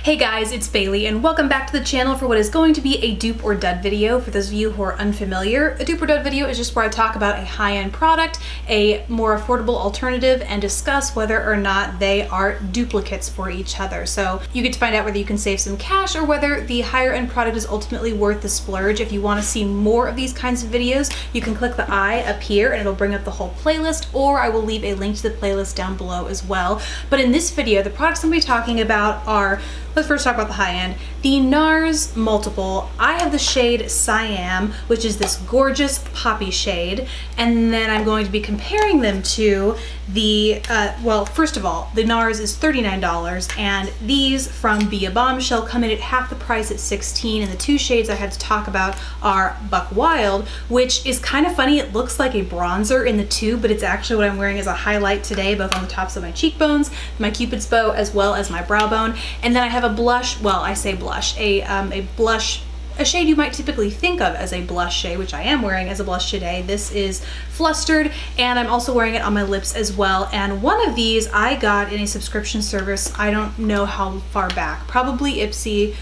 Hey guys, it's Bailey and welcome back to the channel for what is going to be a dupe or dud video. For those of you who are unfamiliar, a dupe or dud video is just where I talk about a high-end product, a more affordable alternative, and discuss whether or not they are duplicates for each other. So you get to find out whether you can save some cash or whether the higher end product is ultimately worth the splurge. If you want to see more of these kinds of videos, you can click the eye up here and it'll bring up the whole playlist, or I will leave a link to the playlist down below as well. But in this video, the products I'm going to be talking about are, let's first talk about the high end. The NARS Multiple. I have the shade Siam, which is this gorgeous poppy shade, and then I'm going to be comparing them to the, well, first of all, the NARS is $39, and these from Bombshell come in at half the price at $16, and the two shades I had to talk about are Buck Wild, which is kind of funny. It looks like a bronzer in the tube, but it's actually what I'm wearing as a highlight today, both on the tops of my cheekbones, my Cupid's bow, as well as my brow bone. And then I have a blush, well, I say blush, a blush, a shade you might typically think of as a blush shade, which I am wearing as a blush today. This is Flustered, and I'm also wearing it on my lips as well. And one of these I got in a subscription service, I don't know how far back, probably Ipsy,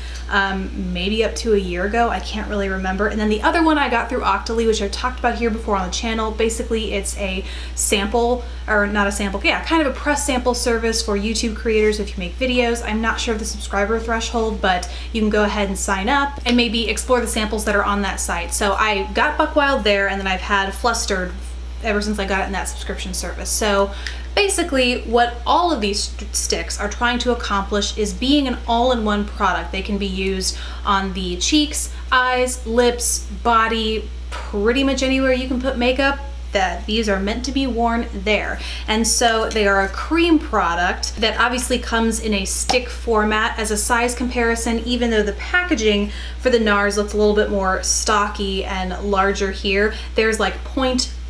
maybe up to a year ago, I can't really remember. And then the other one I got through Octoly, which I've talked about here before on the channel. Basically, it's a sample, or not a sample, yeah, kind of a press sample service for YouTube creators if you make videos. I'm not sure of the subscriber threshold, but you can go ahead and sign up and maybe explore the samples that are on that site. So I got Buck Wild there, and then I've had Flustered ever since I got it in that subscription service. So basically what all of these sticks are trying to accomplish is being an all-in-one product. They can be used on the cheeks, eyes, lips, body, pretty much anywhere you can put makeup. That these are meant to be worn there. And so they are a cream product that obviously comes in a stick format. As a size comparison, even though the packaging for the NARS looks a little bit more stocky and larger here, there's like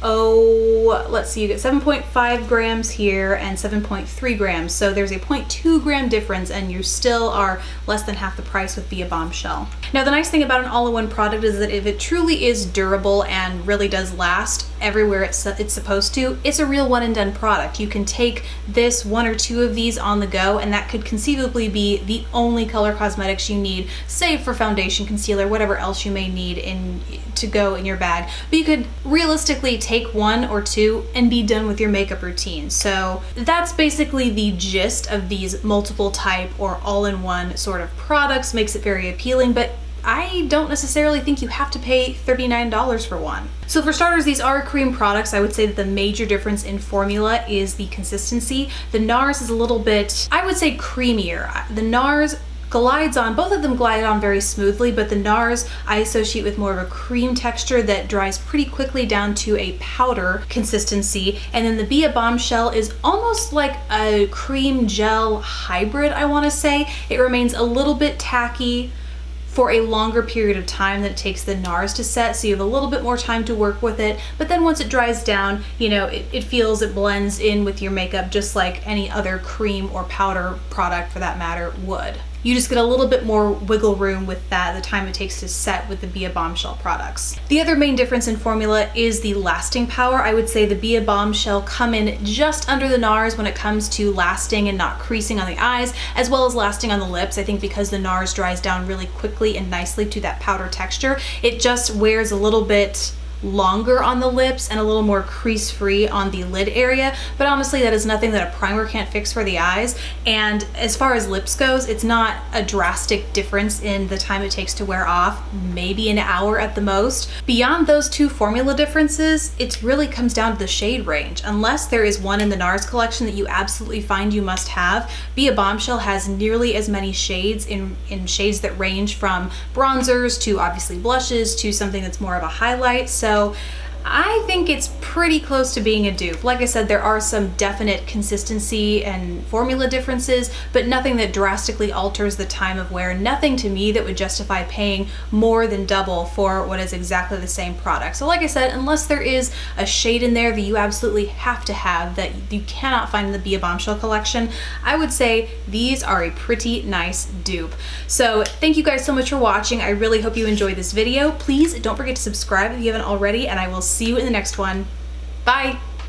let's see, you get 7.5 grams here and 7.3 grams. So there's a 0.2 gram difference, and you still are less than half the price with Bombshell. Now, the nice thing about an all-in-one product is that if it truly is durable and really does last everywhere it's supposed to, it's a real one and done product. You can take this one or two of these on the go, and that could conceivably be the only color cosmetics you need, save for foundation, concealer, whatever else you may need to go in your bag. But you could realistically take one or two and be done with your makeup routine. So that's basically the gist of these multiple type or all-in-one sort of products. Makes it very appealing, but I don't necessarily think you have to pay $39 for one. So for starters, these are cream products. I would say that the major difference in formula is the consistency. The NARS is a little bit, I would say, creamier. The NARS glides on, both of them glide on very smoothly, but the NARS I associate with more of a cream texture that dries pretty quickly down to a powder consistency. And then the Bombshell is almost like a cream gel hybrid, I want to say. It remains a little bit tacky for a longer period of time than it takes the NARS to set, so you have a little bit more time to work with it. But then once it dries down, you know, it blends in with your makeup just like any other cream or powder product for that matter would. You just get a little bit more wiggle room with that, the time it takes to set with the Bombshell products. The other main difference in formula is the lasting power. I would say the Bombshell come in just under the NARS when it comes to lasting and not creasing on the eyes, as well as lasting on the lips. I think because the NARS dries down really quickly and nicely to that powder texture, it just wears a little bit longer on the lips and a little more crease free on the lid area. But honestly, that is nothing that a primer can't fix for the eyes. And as far as lips goes, it's not a drastic difference in the time it takes to wear off, maybe an hour at the most. Beyond those two formula differences, it really comes down to the shade range. Unless there is one in the NARS collection that you absolutely find you must have, Bombshell has nearly as many shades in shades that range from bronzers to obviously blushes to something that's more of a highlight. So I think it's pretty close to being a dupe. Like I said, there are some definite consistency and formula differences, but nothing that drastically alters the time of wear. Nothing to me that would justify paying more than double for what is exactly the same product. So like I said, unless there is a shade in there that you absolutely have to have that you cannot find in the Bombshell collection, I would say these are a pretty nice dupe. So thank you guys so much for watching. I really hope you enjoyed this video. Please don't forget to subscribe if you haven't already, and I will see you in the next one. Bye!